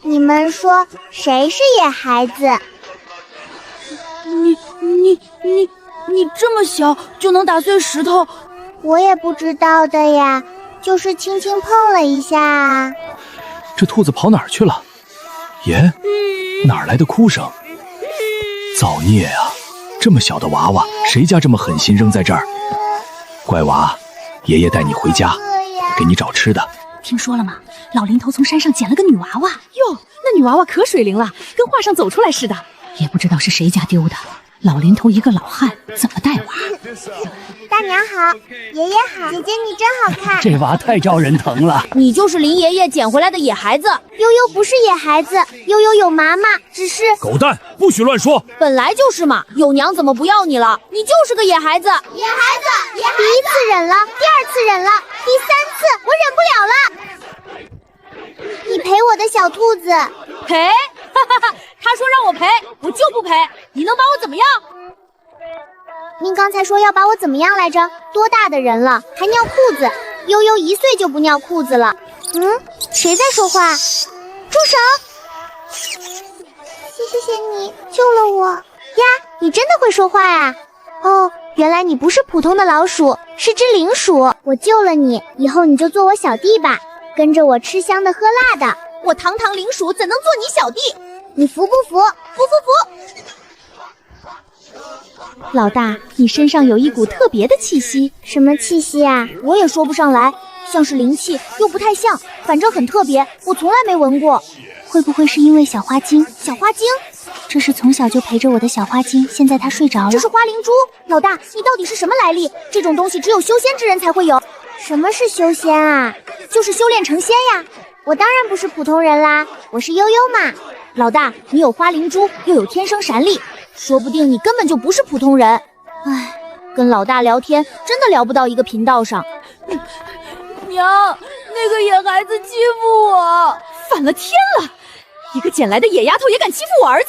你们说谁是野孩子？你这么小就能打碎石头？我也不知道的呀，就是轻轻碰了一下啊。这兔子跑哪儿去了？耶，哪儿来的哭声？造孽啊！这么小的娃娃，谁家这么狠心扔在这儿？乖娃，爷爷带你回家，给你找吃的。听说了吗？老林头从山上捡了个女娃娃。哟，那女娃娃可水灵了，跟画上走出来似的。也不知道是谁家丢的。老林头一个老汉，怎么带娃？大娘好，爷爷好，姐姐你真好看。这娃太招人疼了。你就是林爷爷捡回来的野孩子。悠悠不是野孩子，悠悠有妈妈，只是……狗蛋，不许乱说！本来就是嘛，有娘怎么不要你了？你就是个野孩子。野孩子，第一次忍了，第二次忍了，第三次我忍不了了。你陪我的小兔子。陪？哈哈哈！他说让我陪，我就不陪。你能把我怎么样？您刚才说要把我怎么样来着？多大的人了，还尿裤子？悠悠1岁就不尿裤子了。谁在说话？住手！谢谢你救了我呀！你真的会说话啊？哦，原来你不是普通的老鼠，是只灵鼠。我救了你，以后你就做我小弟吧，跟着我吃香的喝辣的。我堂堂灵鼠怎能做你小弟？你服不服？服。老大，你身上有一股特别的气息。什么气息啊？我也说不上来，像是灵气，又不太像，反正很特别，我从来没闻过。会不会是因为小花精？小花精？这是从小就陪着我的小花精，现在它睡着了。这是花灵珠。老大，你到底是什么来历？这种东西只有修仙之人才会有。什么是修仙啊？就是修炼成仙呀。我当然不是普通人啦，我是悠悠嘛。老大，你有花灵珠，又有天生闪力，说不定你根本就不是普通人。唉，跟老大聊天真的聊不到一个频道上。娘，那个野孩子欺负我，反了天了！一个捡来的野丫头也敢欺负我儿子！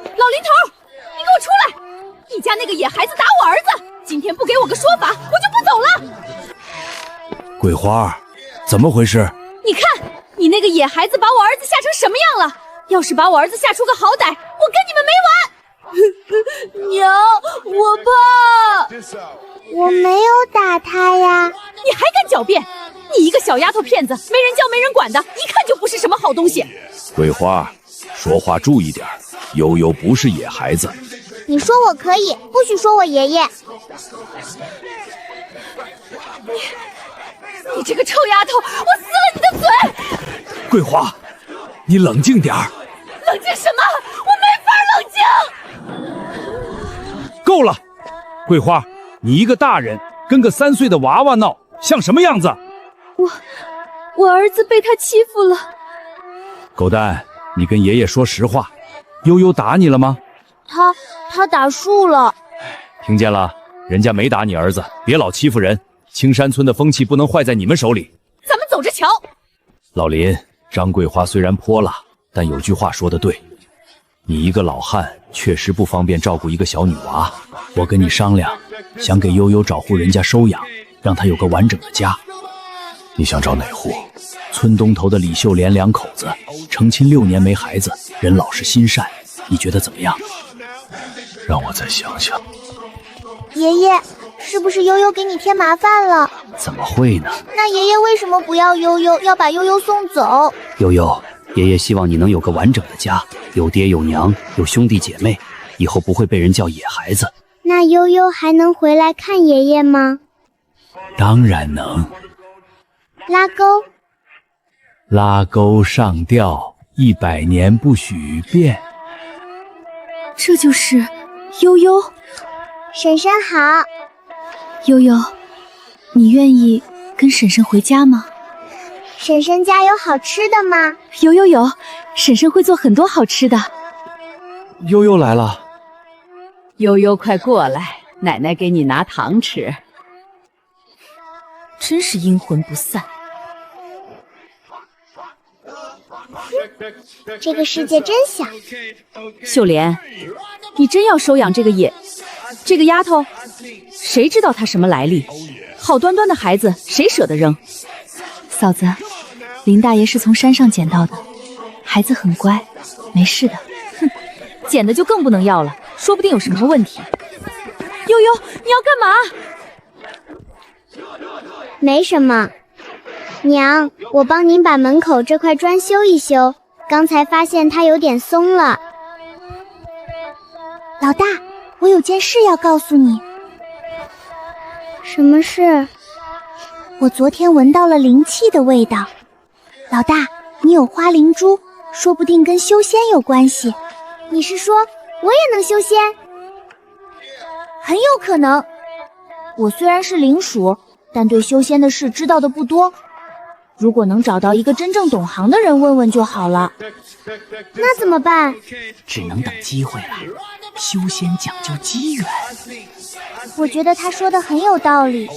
老林头，你给我出来！你家那个野孩子打我儿子，今天不给我个说法，我就不走了。桂花，怎么回事？你看，你那个野孩子把我儿子吓成什么样了？要是把我儿子吓出个好歹，我跟你们没完！娘，我怕。我没有打他呀。你还敢狡辩？你一个小丫头片子，没人教没人管的，一看就不是什么好东西。桂花，说话注意点，悠悠不是野孩子。你说我可以，不许说我爷爷。你这个臭丫头，我撕了你的嘴！桂花，你冷静点儿。冷静什么？我没法冷静。够了，桂花，你一个大人跟个3岁的娃娃闹，像什么样子？我儿子被他欺负了。狗蛋，你跟爷爷说实话，悠悠打你了吗？他打树了。听见了，人家没打你儿子，别老欺负人。青山村的风气不能坏在你们手里。咱们走着瞧。老林，张桂花虽然泼辣，但有句话说得对，你一个老汉确实不方便照顾一个小女娃。我跟你商量，想给悠悠找户人家收养，让她有个完整的家。你想找哪户？村东头的李秀莲2口子，成亲6年没孩子，人老实心善，你觉得怎么样？让我再想想。爷爷，是不是悠悠给你添麻烦了？怎么会呢？那爷爷为什么不要悠悠，要把悠悠送走？悠悠，爷爷希望你能有个完整的家，有爹有娘，有兄弟姐妹，以后不会被人叫野孩子。那悠悠还能回来看爷爷吗？当然能。拉钩，拉钩上吊，100年不许变。这就是悠悠。婶婶好。悠悠，你愿意跟婶婶回家吗？婶婶家有好吃的吗？有，婶婶会做很多好吃的。悠悠来了。悠悠，快过来，奶奶给你拿糖吃。真是阴魂不散。这个世界真小。秀莲，你真要收养这个丫头？谁知道她什么来历？好端端的孩子，谁舍得扔？嫂子，林大爷是从山上捡到的，孩子很乖，没事的。哼，捡的就更不能要了，说不定有什么问题。悠悠，你要干嘛？没什么。娘，我帮您把门口这块砖修一修，刚才发现它有点松了。老大，我有件事要告诉你。什么事？我昨天闻到了灵气的味道。老大，你有花灵珠，说不定跟修仙有关系。你是说我也能修仙？很有可能。我虽然是灵属，但对修仙的事知道的不多。如果能找到一个真正懂行的人问问就好了。那怎么办？只能等机会了。修仙讲究机缘。我觉得他说的很有道理，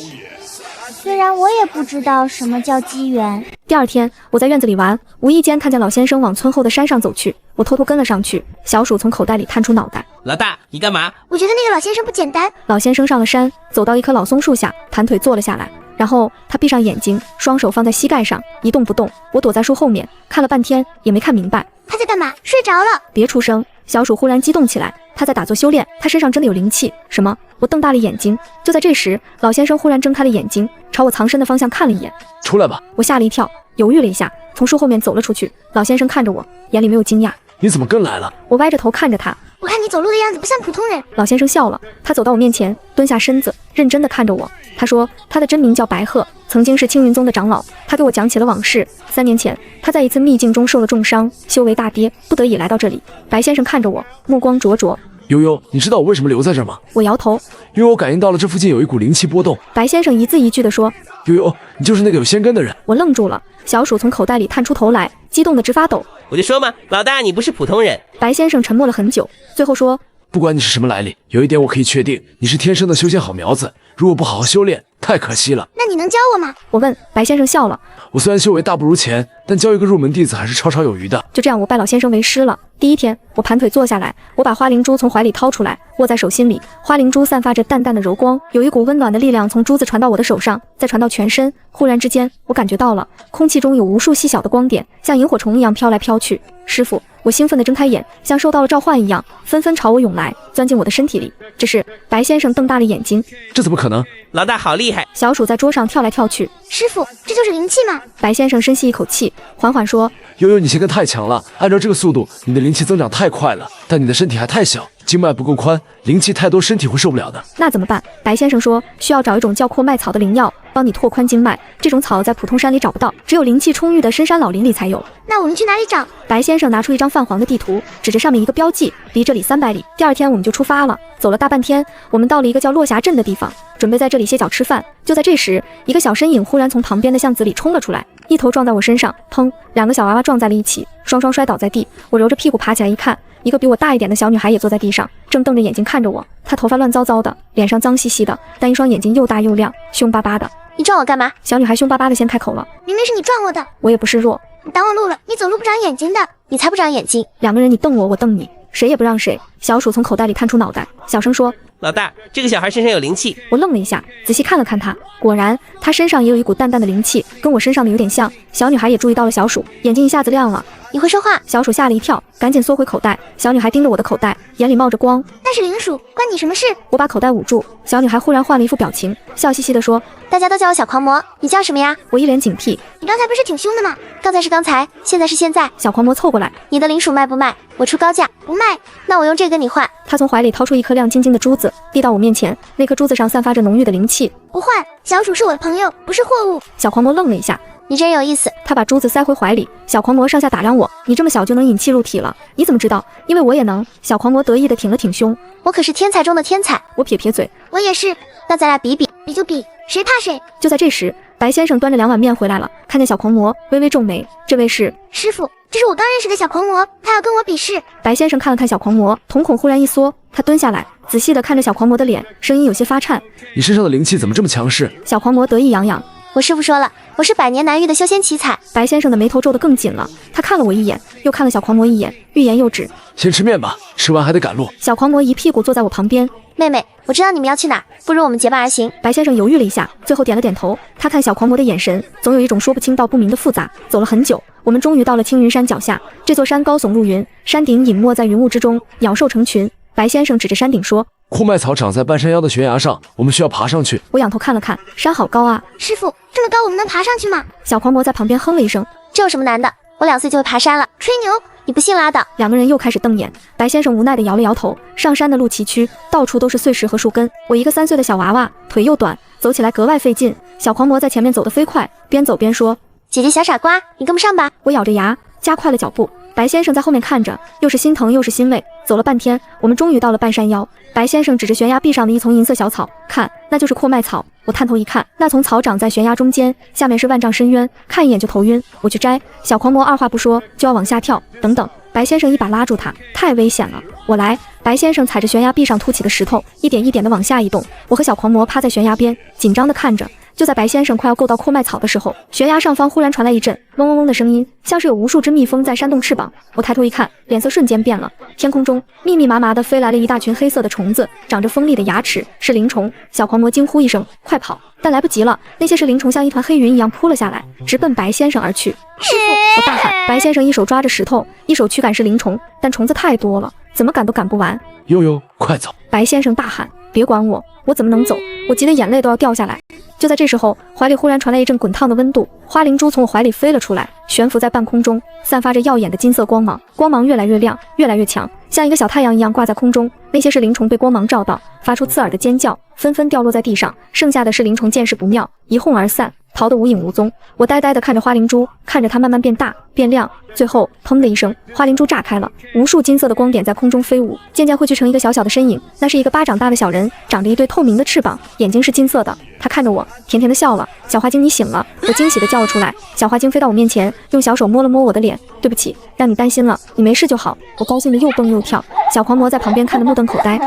虽然我也不知道什么叫机缘。第二天，我在院子里玩，无意间看见老先生往村后的山上走去，我偷偷跟了上去。小鼠从口袋里探出脑袋：“老大，你干嘛？”我觉得那个老先生不简单。老先生上了山，走到一棵老松树下，盘腿坐了下来，然后他闭上眼睛，双手放在膝盖上，一动不动。我躲在树后面，看了半天也没看明白他在干嘛。睡着了。别出声！小鼠忽然激动起来，他在打坐修炼，他身上真的有灵气。什么？我瞪大了眼睛。就在这时，老先生忽然睁开了眼睛，朝我藏身的方向看了一眼。出来吧！我吓了一跳，犹豫了一下，从树后面走了出去。老先生看着我，眼里没有惊讶。你怎么跟来了？我歪着头看着他。我看你走路的样子不像普通人。老先生笑了，他走到我面前，蹲下身子，认真地看着我。他说他的真名叫白鹤，曾经是青云宗的长老。他给我讲起了往事。3年前，他在一次秘境中受了重伤，修为大跌，不得已来到这里。白先生看着我，目光灼灼。悠悠，你知道我为什么留在这儿吗？我摇头。因为我感应到了这附近有一股灵气波动。白先生一字一句地说。悠悠，你就是那个有仙根的人。我愣住了。小鼠从口袋里探出头来，激动得直发抖。我就说嘛，老大你不是普通人。白先生沉默了很久，最后说，不管你是什么来历，有一点我可以确定，你是天生的修仙好苗子，如果不好好修炼，太可惜了。那你能教我吗？我问。白先生笑了。我虽然修为大不如前，但教一个入门弟子还是绰绰有余的。就这样，我拜老先生为师了。第一天，我盘腿坐下来，我把花灵珠从怀里掏出来，握在手心里。花灵珠散发着淡淡的柔光，有一股温暖的力量从珠子传到我的手上，再传到全身。忽然之间，我感觉到了空气中有无数细小的光点，像萤火虫一样飘来飘去。师傅，我兴奋地睁开眼，像受到了召唤一样，纷纷朝我涌来，钻进我的身体里。只是白先生瞪大了眼睛，这怎么可能？老大好厉害！小鼠在桌上跳来跳去。师傅，这就是灵气吗？白先生深吸一口气，缓缓说：“悠悠，你仙根太强了，按照这个速度，你的灵气增长太快了，但你的身体还太小，经脉不够宽，灵气太多，身体会受不了的。那怎么办？”白先生说：“需要找一种叫阔脉草的灵药，帮你拓宽经脉。这种草在普通山里找不到，只有灵气充裕的深山老林里才有。那我们去哪里找？”白先生拿出一张泛黄的地图，指着上面一个标记，离这里300里。第二天我们就出发了，走了大半天，我们到了一个叫落霞镇的地方，准备在这里歇脚吃饭。就在这时，一个小身影忽然从旁边的巷子里冲了出来，一头撞在我身上，砰！2个小娃娃撞在了一起，双双摔倒在地。我揉着屁股爬起来一看，一个比我大一点的小女孩也坐在地上，正瞪着眼睛看着我。她头发乱糟糟的，脸上脏兮兮的，但一双眼睛又大又亮，凶巴巴的。你撞我干嘛？小女孩凶巴巴的先开口了。明明是你撞我的。我也不示弱。你挡我路了，你走路不长眼睛的。你才不长眼睛。2个人你瞪我，我瞪你，谁也不让谁。小鼠从口袋里探出脑袋，小声说：“老大，这个小孩身上有灵气。”我愣了一下，仔细看了看他，果然他身上也有一股淡淡的灵气，跟我身上的有点像。小女孩也注意到了小鼠，眼睛一下子亮了。你会说话？小鼠吓了一跳，赶紧缩回口袋。小女孩盯着我的口袋，眼里冒着光。那是灵鼠，关你什么事？我把口袋捂住。小女孩忽然换了一副表情，笑嘻嘻地说：“大家都叫我小狂魔，你叫什么呀？”我一脸警惕。你刚才不是挺凶的吗？刚才是刚才，现在是现在。小狂魔凑过来：“你的灵鼠卖不卖？我出高价。”不卖。那我用这个跟你换。他从怀里掏出一颗亮晶晶的珠子，递到我面前。那颗珠子上散发着浓郁的灵气。不换，小鼠是我的朋友，不是货物。小狂魔愣了一下。你真有意思。他把珠子塞回怀里。小狂魔上下打量我：“你这么小就能引气入体了？你怎么知道？”因为我也能。小狂魔得意地挺了挺胸。我可是天才中的天才。我撇撇嘴。我也是。那咱俩比比。比就比，谁怕谁？就在这时，白先生端着2碗面回来了，看见小狂魔，微微皱眉：“这位是？”“师傅，这是我刚认识的小狂魔，他要跟我比试。”白先生看了看小狂魔，瞳孔忽然一缩，他蹲下来，仔细地看着小狂魔的脸，声音有些发颤：“你身上的灵气怎么这么强势？”小狂魔得意洋洋：“我师傅说了，我是百年难遇的修仙奇才。白先生的眉头皱得更紧了，他看了我一眼，又看了小狂魔一眼，欲言又止。先吃面吧，吃完还得赶路。小狂魔一屁股坐在我旁边。妹妹，我知道你们要去哪儿，不如我们结伴而行。白先生犹豫了一下，最后点了点头。他看小狂魔的眼神，总有一种说不清道不明的复杂。走了很久，我们终于到了青云山脚下。这座山高耸入云，山顶隐没在云雾之中，鸟兽成群。白先生指着山顶说：“阔麦草长在半山腰的悬崖上，我们需要爬上去。”我仰头看了看，山好高啊！师傅，这么高我们能爬上去吗？小狂魔在旁边哼了一声：“这有什么难的？我2岁就会爬山了。”吹牛！你不信拉倒。两个人又开始瞪眼。白先生无奈地摇了摇头。上山的路崎岖，到处都是碎石和树根。我一个3岁的小娃娃，腿又短，走起来格外费劲。小狂魔在前面走得飞快，边走边说：“姐姐小傻瓜，你跟不上吧。”我咬着牙加快了脚步。白先生在后面看着，又是心疼又是欣慰。走了半天，我们终于到了半山腰。白先生指着悬崖壁上的一丛银色小草，看，那就是阔麦草。我探头一看，那丛草长在悬崖中间，下面是万丈深渊，看一眼就头晕。我去摘，小狂魔二话不说就要往下跳。等等，白先生一把拉住他，太危险了，我来。白先生踩着悬崖壁上凸起的石头，一点一点地往下移动。我和小狂魔趴在悬崖边，紧张地看着。就在白先生快要够到阔麦草的时候，悬崖上方忽然传来一阵嗡嗡嗡的声音，像是有无数只蜜蜂在扇动翅膀。我抬头一看，脸色瞬间变了。天空中密密麻麻地飞来了一大群黑色的虫子，长着锋利的牙齿，是灵虫。小狂魔惊呼一声：“快跑！”但来不及了，那些是灵虫像一团黑云一样扑了下来，直奔白先生而去。师傅！我大喊。白先生一手抓着石头，一手驱赶是灵虫，但虫子太多了，怎么赶都赶不完。悠悠，快走！白先生大喊：“别管我，我怎么能走？”我急得眼泪都要掉下来。就在这时候，怀里忽然传来一阵滚烫的温度，花灵珠从我怀里飞了出来，悬浮在半空中，散发着耀眼的金色光芒，光芒越来越亮，越来越强，像一个小太阳一样挂在空中。那些是灵虫被光芒照到，发出刺耳的尖叫，纷纷掉落在地上。剩下的是灵虫见势不妙，一哄而散，逃得无影无踪。我呆呆地看着花灵珠，看着它慢慢变大变亮，最后砰的一声，花灵珠炸开了，无数金色的光点在空中飞舞，渐渐汇聚成一个小小的身影。那是一个巴掌大的小人，长着一对透明的翅膀，眼睛是金色的。他看着我，甜甜地笑了。小花精，你醒了！我惊喜地叫了出来。小花精飞到我面前，用小手摸了摸我的脸。对不起，让你担心了，你没事就好。我高兴得又蹦又跳。小狂魔在旁边看得目瞪口呆。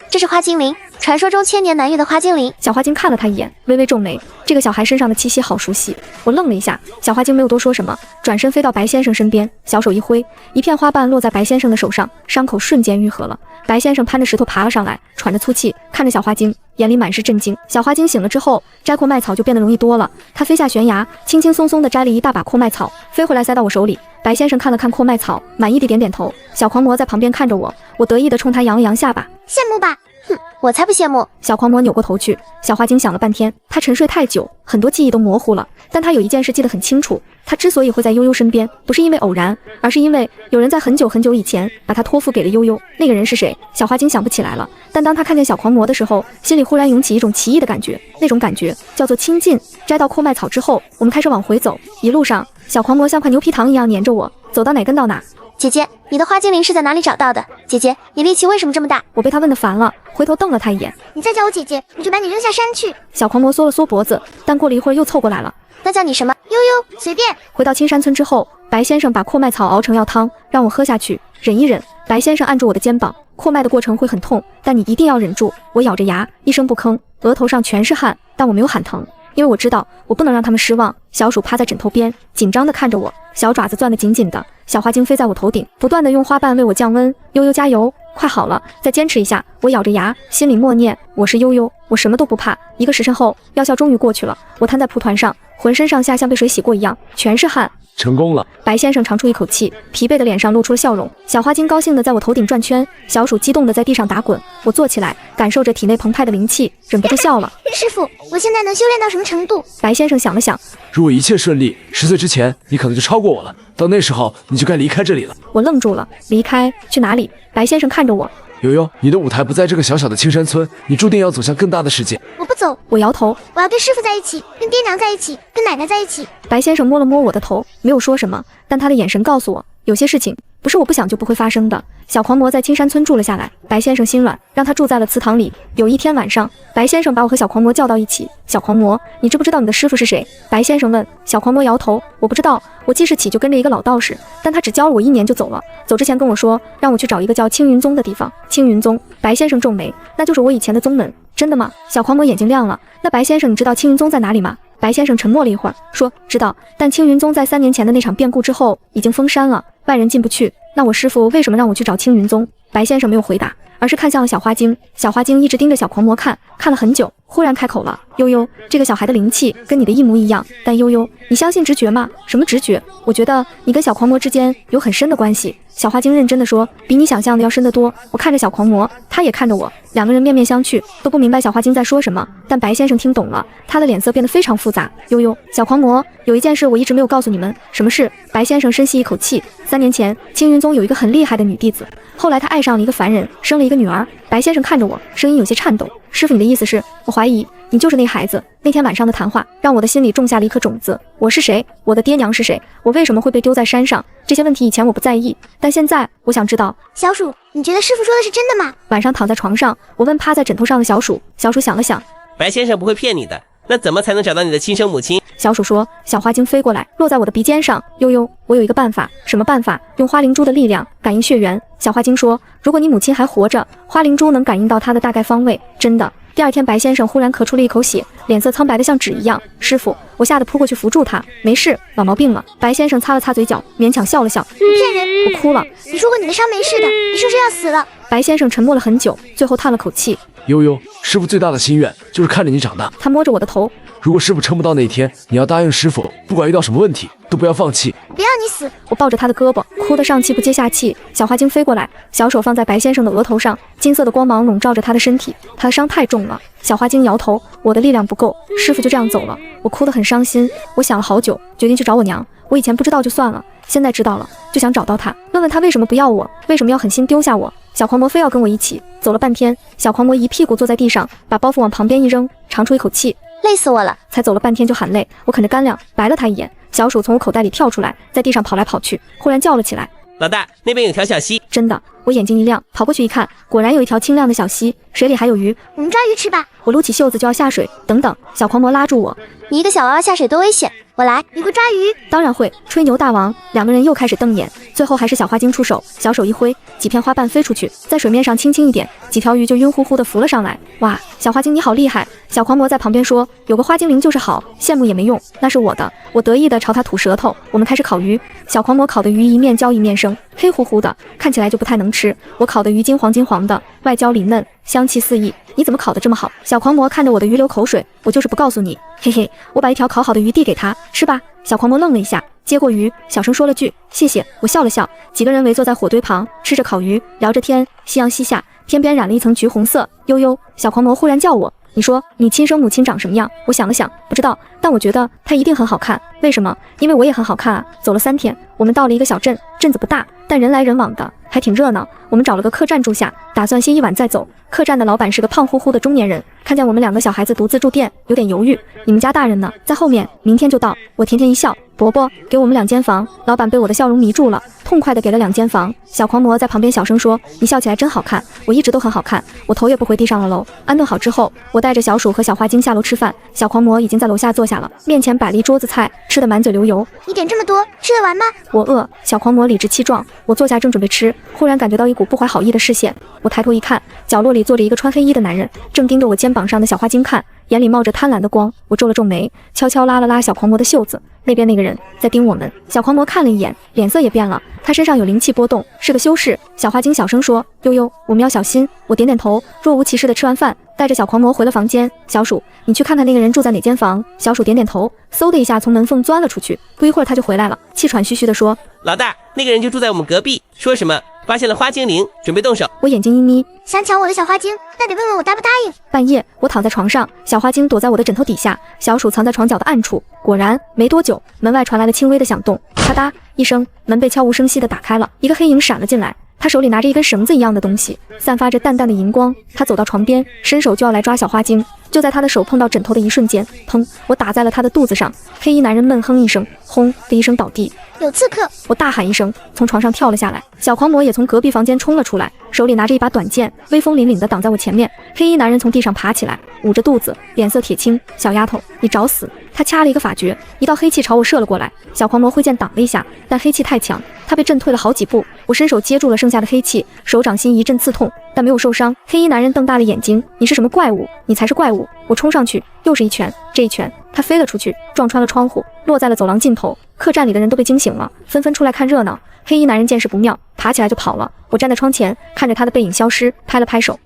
这是花精灵，传说中千年难遇的花精灵。小花精看了他一眼，微微皱眉。这个小孩身上的气息好熟悉。我愣了一下，小花精没有多说什么，转身飞到白先生身边，小手一挥，一片花瓣落在白先生的手上，伤口瞬间愈合了。白先生攀着石头爬了上来，喘着粗气，看着小花精，眼里满是震惊。小花精醒了之后，摘阔麦草就变得容易多了。他飞下悬崖，轻轻松松地摘了一大把阔麦草，飞回来塞到我手里。白先生看了看阔麦草，满意的点点头。小狂魔在旁边看着我，我得意地冲他扬了扬下巴，羡慕吧？哼，我才不羡慕。小狂魔扭过头去。小花精想了半天，他沉睡太久，很多记忆都模糊了，但他有一件事记得很清楚，他之所以会在悠悠身边，不是因为偶然，而是因为有人在很久很久以前把他托付给了悠悠。那个人是谁？小花精想不起来了，但当他看见小狂魔的时候，心里忽然涌起一种奇异的感觉，那种感觉叫做亲近。摘到阔麦草之后，我们开始往回走，一路上小狂魔像块牛皮糖一样黏着我，走到哪跟到哪。姐姐，你的花精灵是在哪里找到的？姐姐，你力气为什么这么大？我被他问得烦了，回头瞪了他一眼。你再叫我姐姐，我就把你扔下山去。小狂魔缩了缩脖子，但过了一会儿又凑过来了。那叫你什么？悠悠，随便。回到青山村之后，白先生把阔麦草熬成药汤，让我喝下去，忍一忍。白先生按住我的肩膀，扩麦的过程会很痛，但你一定要忍住。我咬着牙，一声不吭，额头上全是汗，但我没有喊疼，因为我知道我不能让他们失望。小鼠趴在枕头边，紧张地看着我，小爪子攥得紧紧的。小花精飞在我头顶，不断地用花瓣为我降温。悠悠加油，快好了，再坚持一下。我咬着牙，心里默念：我是悠悠，我什么都不怕。1个时辰后，药效终于过去了。我瘫在蒲团上，浑身上下像被水洗过一样，全是汗。成功了。白先生长出一口气，疲惫的脸上露出了笑容。小花精高兴地在我头顶转圈，小鼠激动地在地上打滚。我坐起来，感受着体内澎湃的灵气，忍不住笑了。师傅，我现在能修炼到什么程度？白先生想了想，如果一切顺利，10岁之前你可能就超过我了，到那时候你就该离开这里了。我愣住了，离开？去哪里？白先生看着我，悠悠，你的舞台不在这个小小的青山村，你注定要走向更大的世界。我不走。我摇头，我要跟师傅在一起，跟爹娘在一起，跟奶奶在一起。白先生摸了摸我的头，没有说什么，但他的眼神告诉我，有些事情不是我不想就不会发生的。小狂魔在青山村住了下来，白先生心软，让他住在了祠堂里。有一天晚上，白先生把我和小狂魔叫到一起。小狂魔，你知不知道你的师傅是谁？白先生问。小狂魔摇头，我不知道，我记事起就跟着一个老道士，但他只教了我1年就走了。走之前跟我说，让我去找一个叫青云宗的地方。青云宗？白先生皱眉，那就是我以前的宗门。真的吗？小狂魔眼睛亮了。那白先生，你知道青云宗在哪里吗？白先生沉默了一会儿，说：“知道，但青云宗在3年前的那场变故之后已经封山了，外人进不去。那我师父为什么让我去找青云宗？”白先生没有回答，而是看向了小花精。小花精一直盯着小狂魔看了很久，忽然开口了：“悠悠，这个小孩的灵气跟你的一模一样，但悠悠，你相信直觉吗？”“什么直觉？我觉得你跟小狂魔之间有很深的关系。”小花精认真地说：“比你想象的要深得多。”我看着小狂魔，他也看着我，两个人面面相觑，都不明白小花精在说什么。但白先生听懂了，他的脸色变得非常复杂。“悠悠，小狂魔，有一件事我一直没有告诉你们。”“什么事？”白先生深吸一口气。“3年前，青云宗有一个很厉害的女弟子，后来她爱上了一个凡人，生了一个女儿。”白先生看着我，声音有些颤抖：“师傅，你的意思是，我怀疑你就是那孩子。那天晚上的谈话，让我的心里种下了一颗种子。我是谁？我的爹娘是谁？我为什么会被丢在山上？这些问题以前我不在意，但现在我想知道。”“小鼠，你觉得师傅说的是真的吗？”晚上躺在床上，我问趴在枕头上的小鼠。小鼠想了想：“白先生不会骗你的。那怎么才能找到你的亲生母亲？”小鼠说：“小花精飞过来，落在我的鼻尖上。悠悠，我有一个办法。”“什么办法？”“用花灵珠的力量感应血缘。”小花精说：“如果你母亲还活着，花灵珠能感应到她的大概方位。”真的。第二天，白先生忽然咳出了一口血，脸色苍白的像纸一样。“师傅！”我吓得扑过去扶住他。“没事，老毛病了。”白先生擦了擦嘴角，勉强笑了笑。“你骗人！”我哭了。“你说过你的伤没事的，你是不是要死了？”白先生沉默了很久，最后叹了口气：“悠悠，师傅最大的心愿就是看着你长大。”他摸着我的头：“如果师傅撑不到那天，你要答应师傅，不管遇到什么问题，都不要放弃。”“不要你死！”我抱着他的胳膊，哭得上气不接下气。小花精飞过来，小手放在白先生的额头上，金色的光芒笼罩着他的身体。他的伤太重了。小花精摇头：“我的力量不够。”师傅就这样走了。我哭得很伤心。我想了好久，决定去找我娘。我以前不知道就算了，现在知道了，就想找到她，问问她为什么不要我，为什么要狠心丢下我。小狂魔非要跟我一起。走了半天，小狂魔一屁股坐在地上，把包袱往旁边一扔，长出一口气：“累死我了。”才走了半天就喊累。我啃着干粮，白了他一眼。小鼠从我口袋里跳出来，在地上跑来跑去，忽然叫了起来：“老大，那边有条小溪。”真的。我眼睛一亮，跑过去一看，果然有一条清亮的小溪，水里还有鱼。“我们抓鱼吃吧。”我撸起袖子就要下水。“等等！”小狂魔拉住我：“你一个小娃娃下水多危险，我来。你会抓鱼？”“当然会。”吹牛大王。两个人又开始瞪眼，最后还是小花精出手，小手一挥，几片花瓣飞出去，在水面上轻轻一点，几条鱼就晕乎乎的浮了上来。“哇，小花精你好厉害！”小狂魔在旁边说：“有个花精灵就是好，羡慕也没用，那是我的。”我得意地朝他吐舌头。我们开始烤鱼，小狂魔烤的鱼一面焦一面生，黑乎乎的，看起来就不太能吃。我烤的鱼金黄的，外焦里嫩，香气四溢。“你怎么烤得这么好？”小狂魔看着我的鱼流口水。“我就是不告诉你。”嘿嘿，我把一条烤好的鱼递给他：“吃吧。”小狂魔愣了一下，接过鱼，小声说了句：“谢谢。”我笑了笑。几个人围坐在火堆旁，吃着烤鱼，聊着天。夕阳西下，天边染了一层橘红色。“悠悠！”小狂魔忽然叫我：“你说你亲生母亲长什么样？”我想了想，不知道，但我觉得她一定很好看。为什么？因为我也很好看啊。走了3天，我们到了一个小镇，镇子不大，但人来人往的，还挺热闹。我们找了个客栈住下，打算歇一晚再走。客栈的老板是个胖乎乎的中年人，看见我们2个小孩子独自住店，有点犹豫：“你们家大人呢？”“在后面，明天就到。”我甜甜一笑：“伯伯，给我们2间房。”老板被我的笑容迷住了，痛快地给了2间房。小狂魔在旁边小声说：“你笑起来真好看。”我一直都很好看。我头也不回地上了楼。安顿好之后，我带着小鼠和小花精下楼吃饭。小狂魔已经在楼下坐下了，面前摆了一桌子菜，吃得满嘴流油。“你点这么多，吃得完吗？”“我饿。”小狂魔理直气壮。我坐下正准备吃，忽然感觉到一股不怀好意的视线。我抬头一看，角落里坐着一个穿黑衣的男人，正盯着我肩膀上的小花精看，眼里冒着贪婪的光。我皱了皱眉，悄悄拉了拉小狂魔的袖子。那边那个人在盯我们。小狂魔看了一眼，脸色也变了，他身上有灵气波动，是个修士。小花精小声说：“悠悠，我们要小心。”我点点头，若无其事地吃完饭，带着小狂魔回了房间。“小鼠，你去看看那个人住在哪间房。”小鼠点点头，嗖的一下从门缝钻了出去。不一会儿他就回来了，气喘吁吁地说：“老大，那个人就住在我们隔壁，说什么发现了花精灵，准备动手。”我眼睛一眯，想抢我的小花精，那得问问我答不答应。半夜，我躺在床上，小花精躲在我的枕头底下，小鼠藏在床角的暗处。果然，没多久，门外传来了轻微的响动，啪嗒一声，门被悄无声息地打开了，一个黑影闪了进来。他手里拿着一根绳子一样的东西，散发着淡淡的荧光。他走到床边，伸手就要来抓小花精。就在他的手碰到枕头的一瞬间，砰！我打在了他的肚子上。黑衣男人闷哼一声，轰的一声倒地。有刺客！我大喊一声，从床上跳了下来。小狂魔也从隔壁房间冲了出来，手里拿着一把短剑，威风凛凛地挡在我前面。黑衣男人从地上爬起来，捂着肚子，脸色铁青：“小丫头，你找死！”他掐了一个法诀，一道黑气朝我射了过来。小狂魔挥剑挡了一下，但黑气太强，他被震退了好几步。我伸手接住了剩下的黑气，手掌心一阵刺痛，但没有受伤。黑衣男人瞪大了眼睛，你是什么怪物？你才是怪物！我冲上去，又是一拳，这一拳他飞了出去，撞穿了窗户，落在了走廊尽头。客栈里的人都被惊醒了，纷纷出来看热闹。黑衣男人见势不妙，爬起来就跑了。我站在窗前，看着他的背影消失，拍了拍手。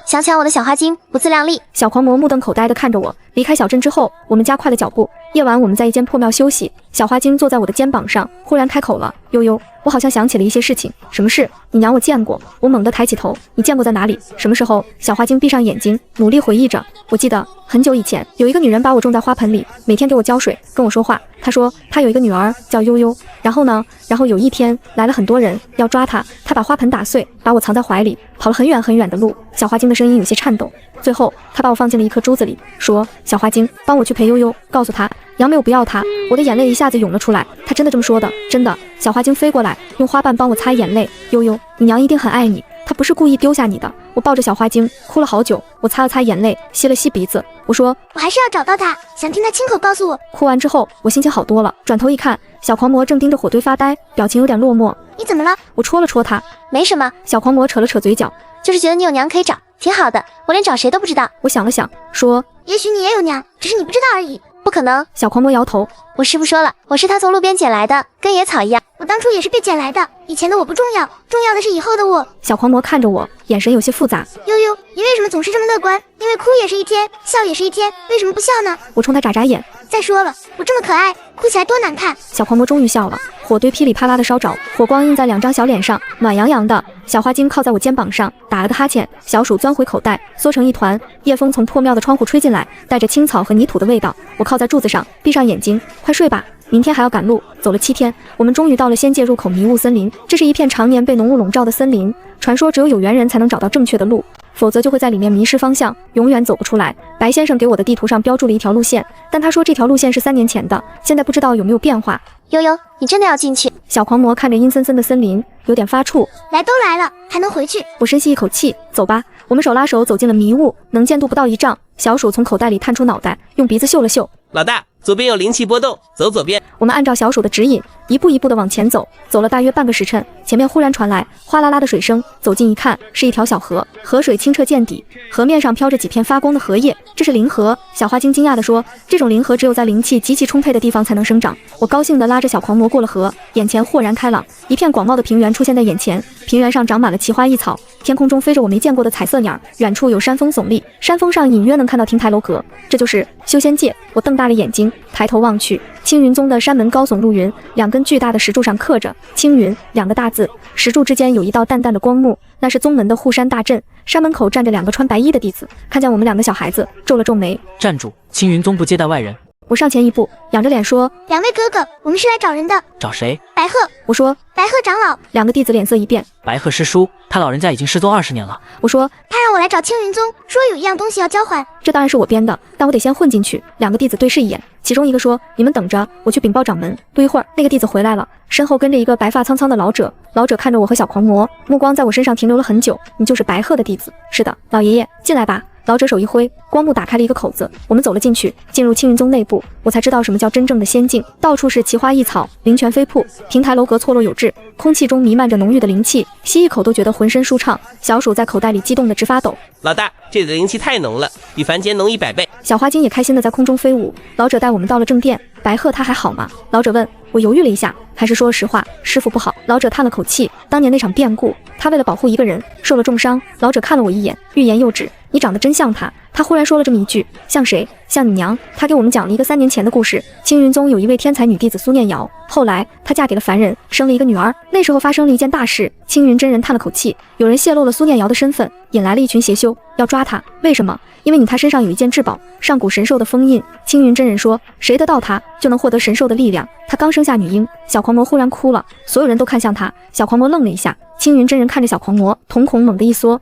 想抢我的小花精，不自量力！小狂魔目瞪口呆地看着我。离开小镇之后，我们加快了脚步。夜晚，我们在一间破庙休息。小花精坐在我的肩膀上，忽然开口了：“悠悠，我好像想起了一些事情。什么事？你娘我见过。”我猛地抬起头，你见过在哪里？什么时候？小花精闭上眼睛，努力回忆着。我记得很久以前，有一个女人把我种在花盆里，每天给我浇水，跟我说话。她说她有一个女儿叫悠悠。然后呢？然后有一天来了很多人要抓她，她把花盆打碎，把我藏在怀里，跑了很远很远的路。小花精的声音有些颤抖。最后，她把我放进了一颗珠子里，说：“小花精，帮我去陪悠悠，告诉她娘没有不要她。”我的眼泪一下子涌了出来。她真的这么说的，真的。小花精飞过来，用花瓣帮我擦眼泪。悠悠，你娘一定很爱你，她不是故意丢下你的。我抱着小花精哭了好久，我擦了擦眼泪，吸了吸鼻子，我说：“我还是要找到她，想听她亲口告诉我。”哭完之后，我心情好多了。转头一看，小狂魔正盯着火堆发呆，表情有点落寞。你怎么了？我戳了戳他。没什么。小狂魔扯了扯嘴角，就是觉得你有娘可以找，挺好的。我连找谁都不知道。我想了想，说：“也许你也有娘，只是你不知道而已。”不可能。小狂魔摇头。我师父说了，我是他从路边捡来的，跟野草一样。我当初也是被捡来的，以前的我不重要，重要的是以后的我。小狂魔看着我，眼神有些复杂。悠悠，你为什么总是这么乐观？因为哭也是一天，笑也是一天，为什么不笑呢？我冲他眨眨眼。再说了，我这么可爱，哭起来多难看。小狂魔终于笑了，火堆噼里啪啦的烧着，火光映在2张小脸上，暖洋洋的。小花精靠在我肩膀上，打了个哈欠，小鼠钻回口袋，缩成一团。夜风从破庙的窗户吹进来，带着青草和泥土的味道。我靠在柱子上，闭上眼睛，快睡吧。明天还要赶路，走了7天，我们终于到了仙界入口迷雾森林。这是一片常年被浓雾笼罩的森林，传说只有有缘人才能找到正确的路，否则就会在里面迷失方向，永远走不出来。白先生给我的地图上标注了一条路线，但他说这条路线是3年前的，现在不知道有没有变化。悠悠，你真的要进去？小狂魔看着阴森森的森林，有点发怵。来都来了，还能回去？我深吸一口气，走吧。我们手拉手走进了迷雾，能见度不到1丈。小鼠从口袋里探出脑袋，用鼻子嗅了嗅。老大，左边有灵气波动，走左边。我们按照小鼠的指引，一步一步的往前走，走了大约半个时辰，前面忽然传来哗啦啦的水声，走近一看，是一条小河，河水清澈见底，河面上飘着几片发光的荷叶，这是灵河。小花精惊讶地说，这种灵河只有在灵气极其充沛的地方才能生长。我高兴地拉着小狂魔过了河，眼前豁然开朗，一片广袤的平原出现在眼前，平原上长满了奇花异草，天空中飞着我没见过的彩色鸟，远处有山峰耸立，山峰上隐约能看到亭台楼阁，这就是修仙界。我瞪大了眼睛，抬头望去，青云宗的山门高耸入云，2根巨大的石柱上刻着青云2个大字，石柱之间有一道淡淡的光幕，那是宗门的护山大阵。山门口站着2个穿白衣的弟子，看见我们2个小孩子，皱了皱眉。站住，青云宗不接待外人。我上前一步，仰着脸说：“2位哥哥，我们是来找人的。”找谁？白鹤。我说：“白鹤长老。”2个弟子脸色一变。白鹤师叔，他老人家已经失踪20年了。我说：“他让我来找青云宗，说有一样东西要交换。”这当然是我编的，但我得先混进去。2个弟子对视一眼，其中一个说：“你们等着，我去禀报掌门。”不一会儿，那个弟子回来了，身后跟着一个白发苍苍的老者。老者看着我和小狂魔，目光在我身上停留了很久。你就是白鹤的弟子？是的，老爷爷，进来吧。老者手一挥，光幕打开了一个口子，我们走了进去，进入青云宗内部，我才知道什么叫真正的仙境。到处是奇花异草，灵泉飞瀑，亭台楼阁错落有致，空气中弥漫着浓郁的灵气，吸一口都觉得浑身舒畅。小鼠在口袋里激动得直发抖。老大，这里的灵气太浓了，比凡间浓100倍。小花精也开心地在空中飞舞。老者带我们到了正殿。白鹤他还好吗？老者问。我犹豫了一下，还是说了实话，师傅不好。老者叹了口气，当年那场变故，他为了保护一个人受了重伤。老者看了我一眼，欲言又止。你长得真像他。他忽然说了这么一句，像谁？像你娘。他给我们讲了一个3年前的故事。青云宗有一位天才女弟子苏念瑶，后来她嫁给了凡人，生了一个女儿。那时候发生了一件大事。青云真人叹了口气，有人泄露了苏念瑶的身份，引来了一群邪修，要抓她。为什么？因为她身上有一件至宝，上古神兽的封印。青云真人说，谁得到它，就能获得神兽的力量。他刚生下女婴。小狂魔忽然哭了，所有人都看向他。小狂魔愣了一下，青云真人看着小狂魔，瞳孔猛地一缩，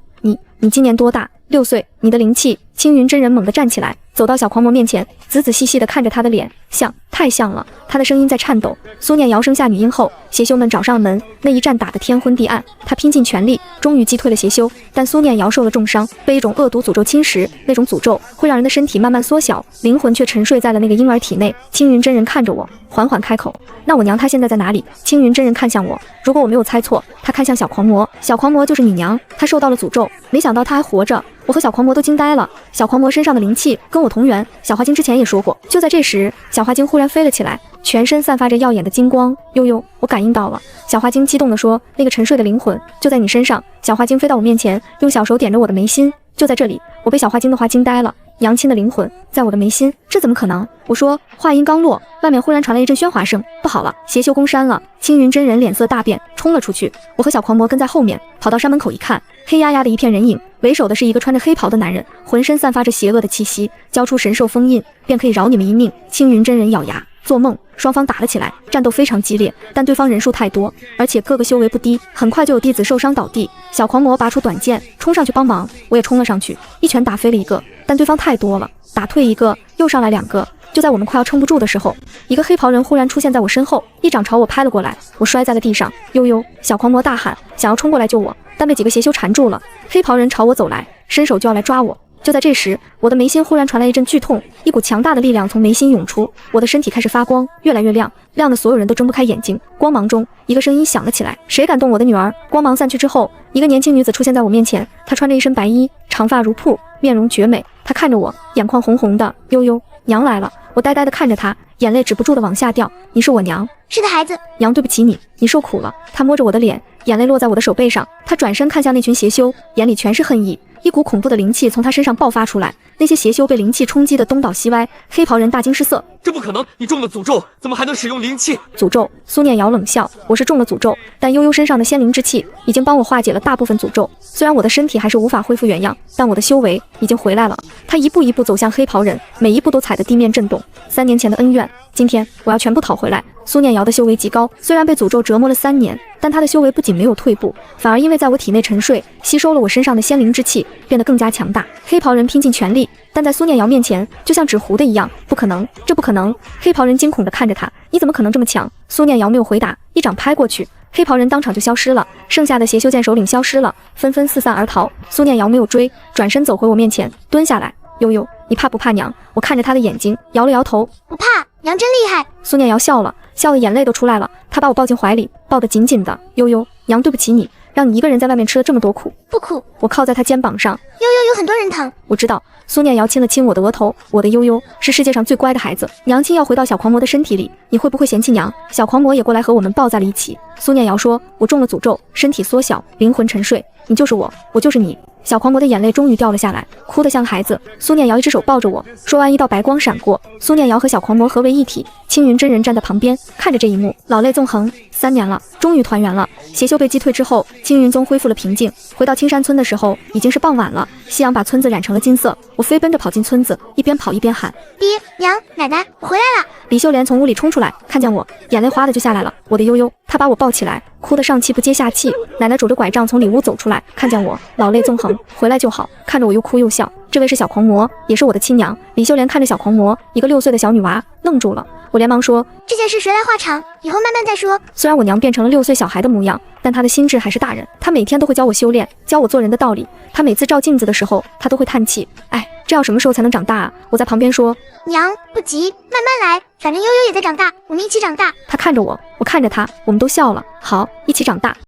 你今年多大？6岁。你的灵气。青云真人猛地站起来，走到小狂魔面前，仔仔细细地看着他的脸，像，太像了。他的声音在颤抖。苏念瑶生下女婴后，邪修们找上了门，那一战打得天昏地暗。他拼尽全力，终于击退了邪修，但苏念瑶受了重伤，被一种恶毒诅咒侵蚀。那种诅咒会让人的身体慢慢缩小，灵魂却沉睡在了那个婴儿体内。青云真人看着我，缓缓开口：“那我娘她现在在哪里？”青云真人看向我，如果我没有猜错，他看向小狂魔。小狂魔就是你娘，她受到了诅咒，没想到她还活着。我和小狂魔都惊呆了。小狂魔身上的灵气跟我同源，小花精之前也说过。就在这时，小花精忽然飞了起来，全身散发着耀眼的金光。悠悠，我感应到了。小花精激动地说：“那个沉睡的灵魂就在你身上。”小花精飞到我面前，用小手点着我的眉心。就在这里，我被小花精的话惊呆了。娘亲的灵魂在我的眉心，这怎么可能？我说，话音刚落，外面忽然传来一阵喧哗声。不好了，邪修攻山了！青云真人脸色大变，冲了出去。我和小狂魔跟在后面，跑到山门口一看，黑压压的一片人影，为首的是一个穿着黑袍的男人，浑身散发着邪恶的气息，交出神兽封印，便可以饶你们一命。青云真人咬牙做梦，双方打了起来，战斗非常激烈，但对方人数太多，而且个个修为不低，很快就有弟子受伤倒地。小狂魔拔出短剑，冲上去帮忙，我也冲了上去，一拳打飞了一个，但对方太多了，打退一个，又上来2个。就在我们快要撑不住的时候，一个黑袍人忽然出现在我身后，一掌朝我拍了过来，我摔在了地上。悠悠，小狂魔大喊，想要冲过来救我，但被几个邪修缠住了。黑袍人朝我走来，伸手就要来抓我。就在这时，我的眉心忽然传来一阵剧痛，一股强大的力量从眉心涌出，我的身体开始发光，越来越亮，亮的所有人都睁不开眼睛。光芒中，一个声音响了起来：“谁敢动我的女儿？”光芒散去之后，一个年轻女子出现在我面前，她穿着一身白衣，长发如瀑，面容绝美。她看着我，眼眶红红的。悠悠，娘来了！我呆呆地看着她，眼泪止不住地往下掉。你是我娘？是的，孩子。娘，对不起你，你受苦了。她摸着我的脸，眼泪落在我的手背上。她转身看向那群邪修，眼里全是恨意。一股恐怖的灵气从他身上爆发出来，那些邪修被灵气冲击得东倒西歪。黑袍人大惊失色：“这不可能！你中了诅咒，怎么还能使用灵气？”诅咒？苏念瑶冷笑：“我是中了诅咒，但悠悠身上的仙灵之气已经帮我化解了大部分诅咒。虽然我的身体还是无法恢复原样，但我的修为已经回来了。”他一步一步走向黑袍人，每一步都踩得地面震动。3年前的恩怨，今天我要全部讨回来。苏念瑶的修为极高，虽然被诅咒折磨了3年，但她的修为不仅没有退步，反而因为在我体内沉睡，吸收了我身上的仙灵之气，变得更加强大。黑袍人拼尽全力，但在苏念瑶面前就像纸糊的一样。不可能，这不可能！黑袍人惊恐地看着他：“你怎么可能这么强？”苏念瑶没有回答，一掌拍过去，黑袍人当场就消失了，剩下的邪修剑首领消失了，纷纷四散而逃。苏念瑶没有追，转身走回我面前，蹲下来：“悠悠，你怕不怕娘？”我看着他的眼睛，摇了摇头：“不怕，娘真厉害。”苏念瑶笑了，笑得眼泪都出来了。她把我抱进怀里，抱得紧紧的。悠悠，娘对不起你，让你一个人在外面吃了这么多苦。不苦。我靠在她肩膀上。悠悠有很多人疼。我知道。苏念瑶亲了亲我的额头。我的悠悠是世界上最乖的孩子。娘亲要回到小狂魔的身体里，你会不会嫌弃娘？小狂魔也过来和我们抱在了一起。苏念瑶说：“我中了诅咒，身体缩小，灵魂沉睡。你就是我，我就是你。”小狂魔的眼泪终于掉了下来，哭得像孩子。苏念瑶一只手抱着我，说完一道白光闪过，苏念瑶和小狂魔合为一体。青云真人站在旁边看着这一幕，老泪纵横。3年了，终于团圆了。邪修被击退之后，青云宗恢复了平静。回到青山村的时候，已经是傍晚了，夕阳把村子染成了金色。我飞奔着跑进村子，一边跑一边喊：“爹娘奶奶，我回来了！”李秀莲从屋里冲出来，看见我，眼泪哗的就下来了。我的悠悠，她把我抱起来，哭得上气不接下气。奶奶拄着拐杖从里屋走出来，看见我，老泪纵横，回来就好。看着我又哭又笑。这位是小狂魔，也是我的亲娘。李秀莲看着小狂魔，一个6岁的小女娃，愣住了。我连忙说：“这件事谁来话长，以后慢慢再说。”虽然我娘变成了6岁小孩的模样，但她的心智还是大人。她每天都会教我修炼，教我做人的道理。她每次照镜子的时候，她都会叹气：“哎，这要什么时候才能长大啊？”我在旁边说：“娘，不急，慢慢来，反正悠悠也在长大，我们一起长大。”她看着我，我看着她，我们都笑了。好，一起长大。